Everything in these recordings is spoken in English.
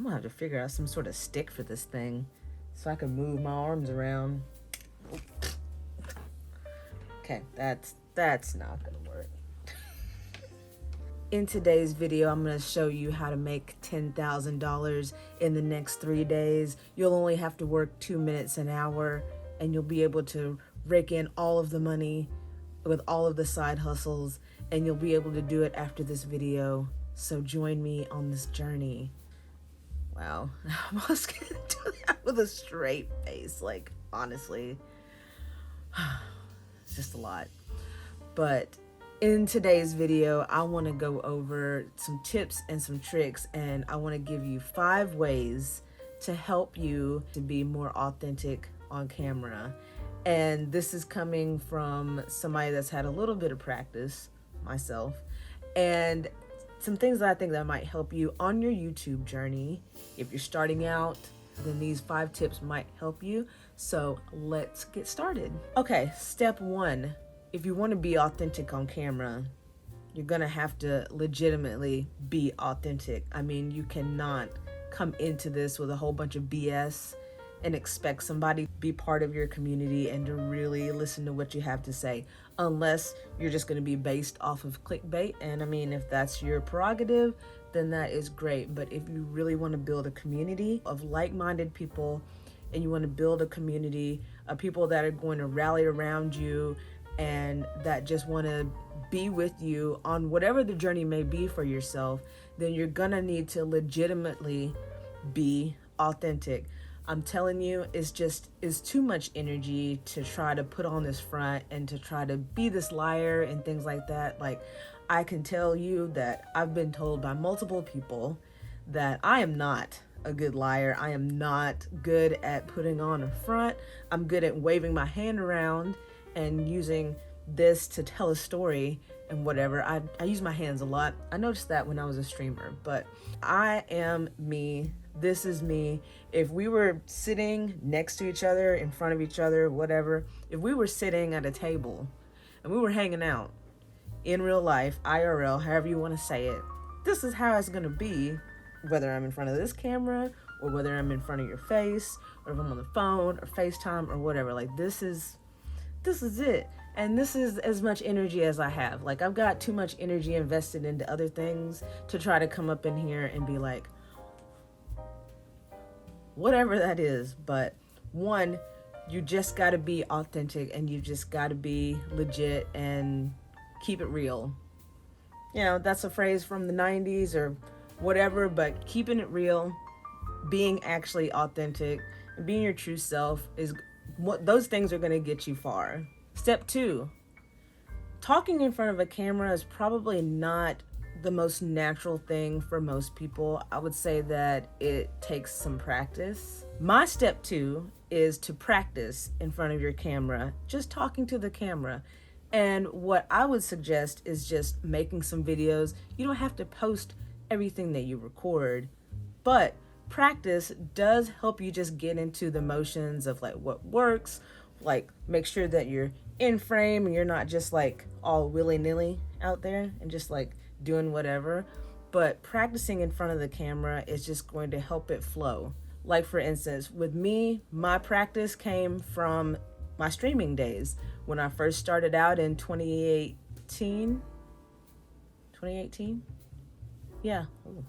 gonna have to figure out some sort of stick for this thing so I can move my arms around. Okay, that's not gonna work. In today's video, I'm gonna show you how to make $10,000 in the next 3 days. You'll only have to work 2 minutes an hour, and you'll be able to rake in all of the money with all of the side hustles, and you'll be able to do it after this video. So join me on this journey. Wow, I almost can't do that with a straight face. Like, honestly, it's just a lot. But in today's video, I want to go over some tips and some tricks, and I want to give you 5 ways to help you to be more authentic on camera. And this is coming from somebody that's had a little bit of practice, myself, and some things that I think that might help you on your YouTube journey. If you're starting out, then these 5 tips might help you. So let's get started. Okay, step 1. If you want to be authentic on camera, you're gonna have to legitimately be authentic. I mean, you cannot come into this with a whole bunch of BS and expect somebody to be part of your community and to really listen to what you have to say, unless you're just going to be based off of clickbait. And I mean, if that's your prerogative, then that is great. But if you really want to build a community of like-minded people, and you want to build a community of people that are going to rally around you and that just want to be with you on whatever the journey may be for yourself, then you're gonna need to legitimately be authentic. I'm telling you, it's too much energy to try to put on this front and to try to be this liar and things like that. Like, I can tell you that I've been told by multiple people that I am not a good liar. I am not good at putting on a front. I'm good at waving my hand around and using this to tell a story and whatever. I use my hands a lot. I noticed that when I was a streamer, but I am me. This is me. If we were sitting next to each other, in front of each other, whatever, if we were sitting at a table and we were hanging out in real life, IRL, however you want to say it, this is how it's going to be, whether I'm in front of this camera or whether I'm in front of your face or if I'm on the phone or FaceTime or whatever. Like, this is it. And this is as much energy as I have. Like, I've got too much energy invested into other things to try to come up in here and be like, whatever that is. But one, you just got to be authentic and you just got to be legit and keep it real. You know, that's a phrase from the 90s or whatever, but keeping it real, being actually authentic, and being your true self is what those things are going to get you far. Step 2, talking in front of a camera is probably not the most natural thing for most people. I would say that it takes some practice. My step 2 is to practice in front of your camera, just talking to the camera. And what I would suggest is just making some videos. You don't have to post everything that you record, but practice does help you just get into the motions of like what works. Like, make sure that you're in frame and you're not just like all willy-nilly out there and just like doing whatever. But practicing in front of the camera is just going to help it flow. Like, for instance, with me, my practice came from my streaming days. When I first started out in 2018? Yeah. Ooh.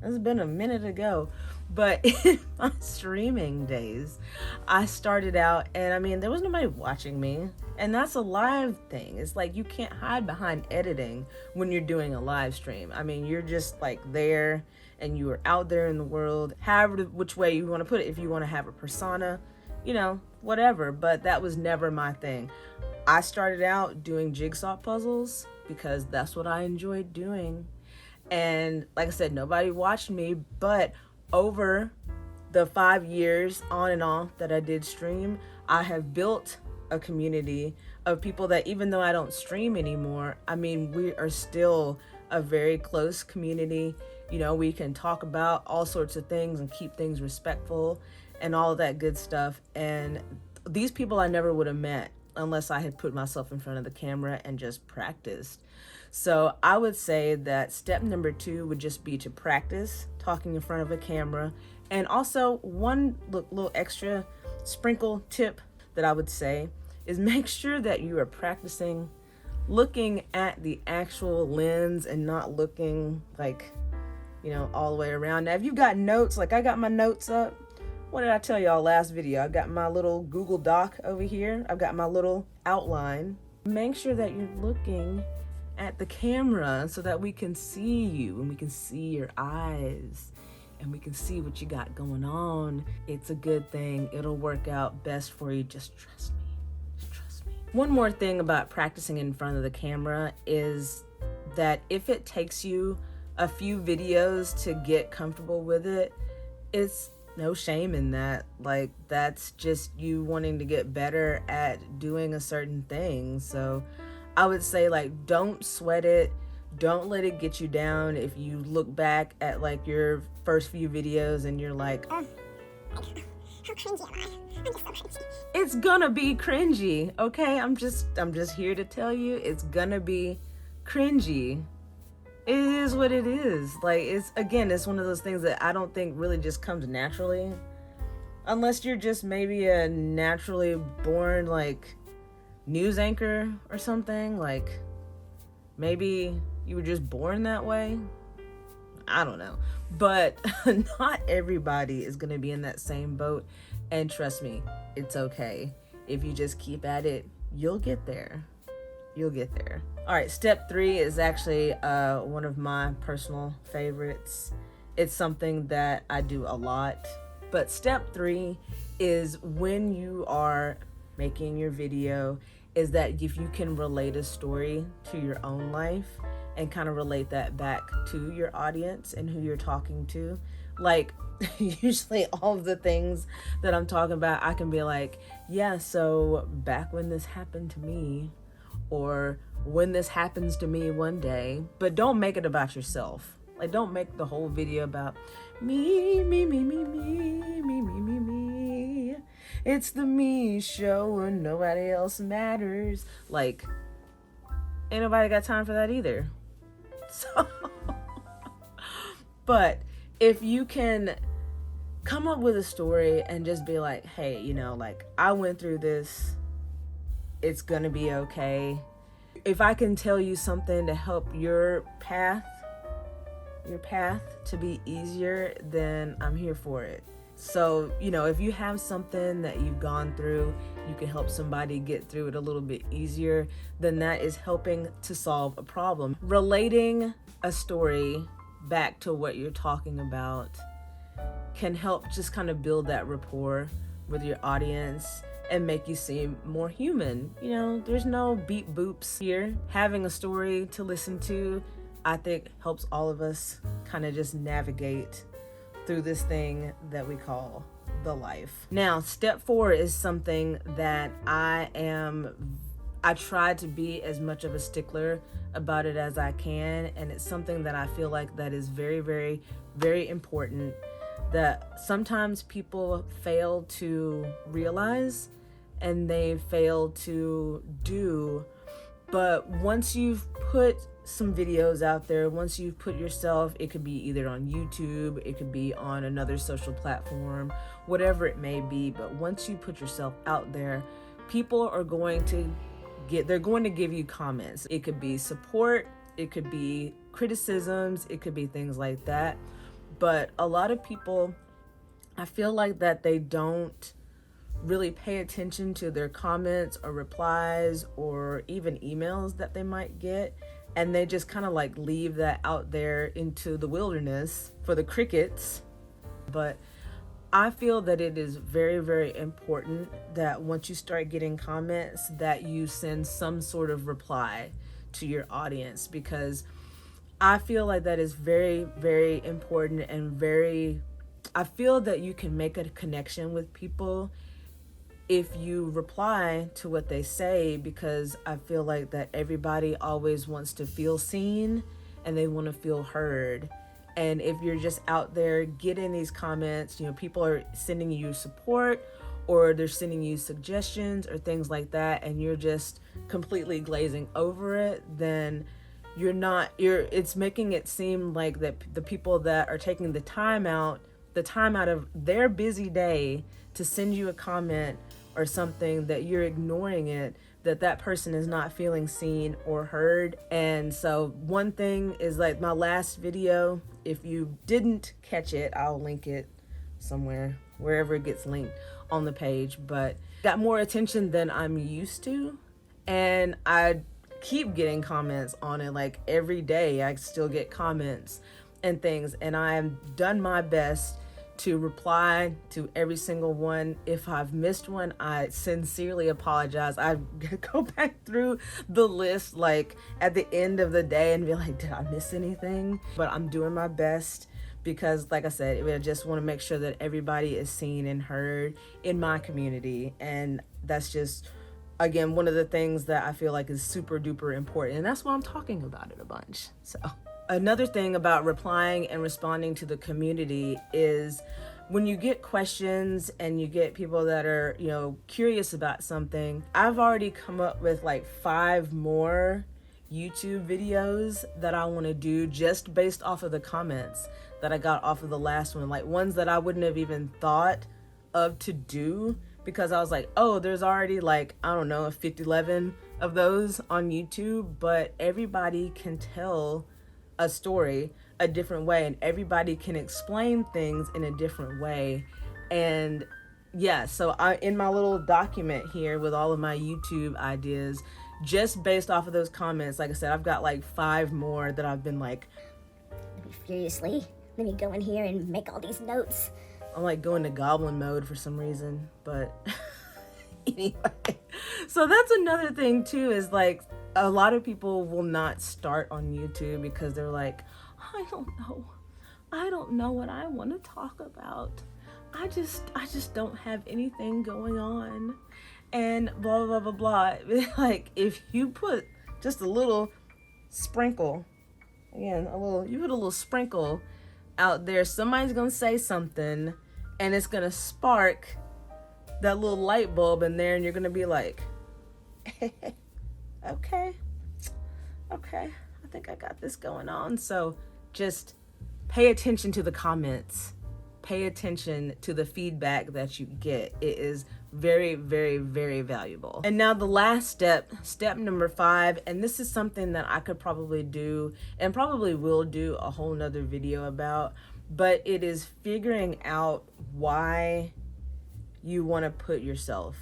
It's been a minute ago. But in my streaming days, I started out, and I mean, there was nobody watching me. And that's a live thing. It's like, you can't hide behind editing when you're doing a live stream. I mean, you're just like there, and you are out there in the world, however, which way you want to put it. If you want to have a persona, you know, whatever. But that was never my thing. I started out doing jigsaw puzzles because that's what I enjoyed doing. And like I said, nobody watched me, but over the 5 years on and off that I did stream, I have built a community of people that, even though I don't stream anymore, I mean, we are still a very close community. You know, we can talk about all sorts of things and keep things respectful and all of that good stuff. And these people I never would have met unless I had put myself in front of the camera and just practiced. So I would say that step number 2 would just be to practice talking in front of a camera. And also one little extra sprinkle tip that I would say is make sure that you are practicing looking at the actual lens and not looking like, all the way around. Now, if you've got notes, like I got my notes up. What did I tell y'all last video? I've got my little Google Doc over here. I've got my little outline. Make sure that you're looking at the camera so that we can see you and we can see your eyes and we can see what you got going on. It's a good thing. It'll work out best for you. Just trust me. Just trust me. One more thing about practicing in front of the camera is that if it takes you a few videos to get comfortable with it, it's no shame in that. Like, that's just you wanting to get better at doing a certain thing. So I would say, like, don't sweat it. Don't let it get you down if you look back at like your first few videos and you're like, oh, how cringy am I? I'm just so cringy. It's gonna be cringy, okay? I'm just here to tell you it's gonna be cringy. It is what it is. Like, it's one of those things that I don't think really just comes naturally. Unless you're just maybe a naturally born, like, news anchor or something. Like, maybe you were just born that way. I don't know. But not everybody is going to be in that same boat. And trust me, it's okay. If you just keep at it, you'll get there. You'll get there. All right, step 3 is actually one of my personal favorites. It's something that I do a lot. But step 3 is when you are making your video, is that if you can relate a story to your own life and kind of relate that back to your audience and who you're talking to. Like, usually all of the things that I'm talking about, I can be like, yeah, so back when this happened to me, or when this happens to me one day. But don't make it about yourself. Like, don't make the whole video about me, me, me, me, me, me, me, me, me. It's the me show and nobody else matters. Like, ain't nobody got time for that either. So, but if you can come up with a story and just be like, hey, like, I went through this. It's gonna be okay. If I can tell you something to help your path to be easier, then I'm here for it. So, if you have something that you've gone through, you can help somebody get through it a little bit easier, then that is helping to solve a problem. Relating a story back to what you're talking about can help just kind of build that rapport with your audience and make you seem more human. There's no beep boops here. Having a story to listen to, I think, helps all of us kind of just navigate through this thing that we call the life. Now, step 4 is something that I try to be as much of a stickler about it as I can, and it's something that I feel like that is very, very, very important, that sometimes people fail to realize and they fail to do. But once you've put some videos out there, once you've put yourself, it could be either on YouTube, it could be on another social platform, whatever it may be, but once you put yourself out there, people are going to give you comments. It could be support, it could be criticisms, it could be things like that. But a lot of people, I feel like that they don't really pay attention to their comments or replies or even emails that they might get, and they just kind of like leave that out there into the wilderness for the crickets. But I feel that it is very, very important that once you start getting comments, that you send some sort of reply to your audience, because I feel like that is very, very important, and I feel that you can make a connection with people if you reply to what they say, because I feel like that everybody always wants to feel seen and they want to feel heard. And if you're just out there getting these comments, people are sending you support or they're sending you suggestions or things like that, and you're just completely glazing over it, then it's making it seem like that the people that are taking the time out of their busy day to send you a comment or something, that you're ignoring it, that person is not feeling seen or heard. And so one thing is, like, my last video, if you didn't catch it, I'll link it somewhere, wherever it gets linked on the page, but got more attention than I'm used to, and I keep getting comments on it. Like, every day I still get comments and things, and I've done my best to reply to every single one. If I've missed one, I sincerely apologize. I go back through the list like at the end of the day and be like, did I miss anything? But I'm doing my best, because like I said, I just want to make sure that everybody is seen and heard in my community. And that's just, again, one of the things that I feel like is super duper important, and that's why I'm talking about it a bunch. So another thing about replying and responding to the community is, when you get questions and you get people that are, curious about something, I've already come up with like 5 more YouTube videos that I want to do just based off of the comments that I got off of the last one, like ones that I wouldn't have even thought of to do, because I was like, oh, there's already like, I don't know, 11 of those on YouTube, but everybody can tell a story a different way, and everybody can explain things in a different way. And yeah, so in my little document here with all of my YouTube ideas, just based off of those comments, like I said, I've got like 5 more that I've been like, furiously, let me go in here and make all these notes. I'm like going to goblin mode for some reason, but anyway. So that's another thing too, is like, a lot of people will not start on YouTube because they're like, I don't know what I want to talk about. I just don't have anything going on, and blah blah blah blah. Like, if you put just a little sprinkle, you put a little sprinkle out there, somebody's gonna say something, and it's gonna spark that little light bulb in there, and you're gonna be like, okay, I think I got this going on. So just pay attention to the comments, pay attention to the feedback that you get. It is very, very, very valuable. And now the last step number 5, and this is something that I could probably do and probably will do a whole nother video about, but it is figuring out why you want to put yourself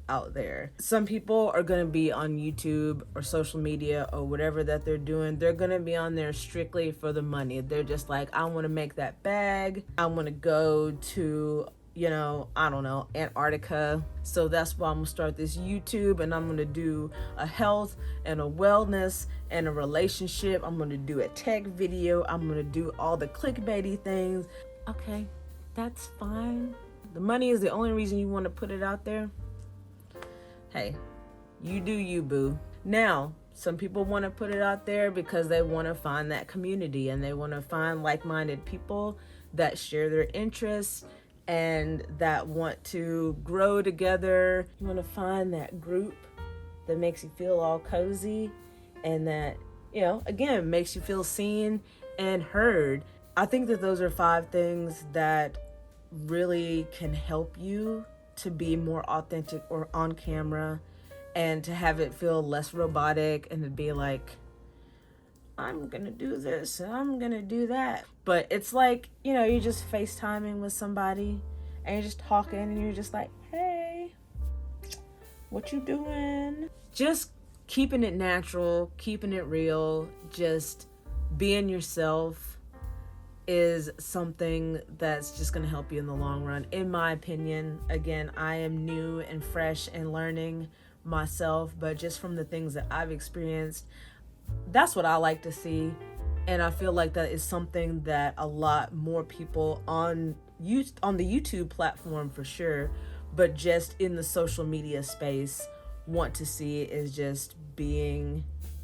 out there. Some people are going to be on YouTube or social media or whatever that they're doing. They're going to be on there strictly for the money. They're just like, I want to make that bag. I want to go to, I don't know, Antarctica. So that's why I'm going to start this YouTube, and I'm going to do a health and a wellness and a relationship. I'm going to do a tech video. I'm going to do all the clickbaity things. Okay, that's fine. The money is the only reason you want to put it out there. Hey, you do you, boo. Now, some people want to put it out there because they want to find that community, and they want to find like-minded people that share their interests and that want to grow together. You want to find that group that makes you feel all cozy, and that, again, makes you feel seen and heard. I think that those are 5 things that really can help you to be more authentic or on camera, and to have it feel less robotic, and to be like, I'm gonna do this and I'm gonna do that. But it's like, you're just FaceTiming with somebody and you're just talking, and you're just like, hey, what you doing? Just keeping it natural, keeping it real, just being yourself is something that's just going to help you in the long run, in my opinion. Again, I am new and fresh and learning myself, but just from the things that I've experienced, that's what I like to see. And I feel like that is something that a lot more people on the YouTube platform for sure, but just in the social media space, want to see, is just being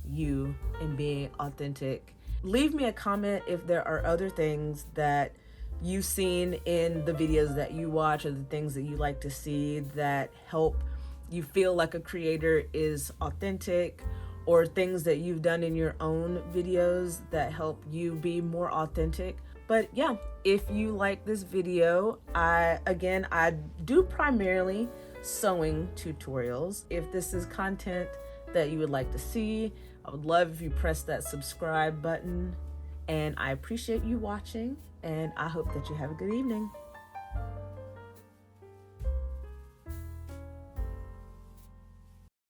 you and being authentic. Leave me a comment if there are other things that you've seen in the videos that you watch, or the things that you like to see that help you feel like a creator is authentic, or things that you've done in your own videos that help you be more authentic. But yeah, if you like this video, I do primarily sewing tutorials. If this is content that you would like to see, I would love if you press that subscribe button. And I appreciate you watching, and I hope that you have a good evening.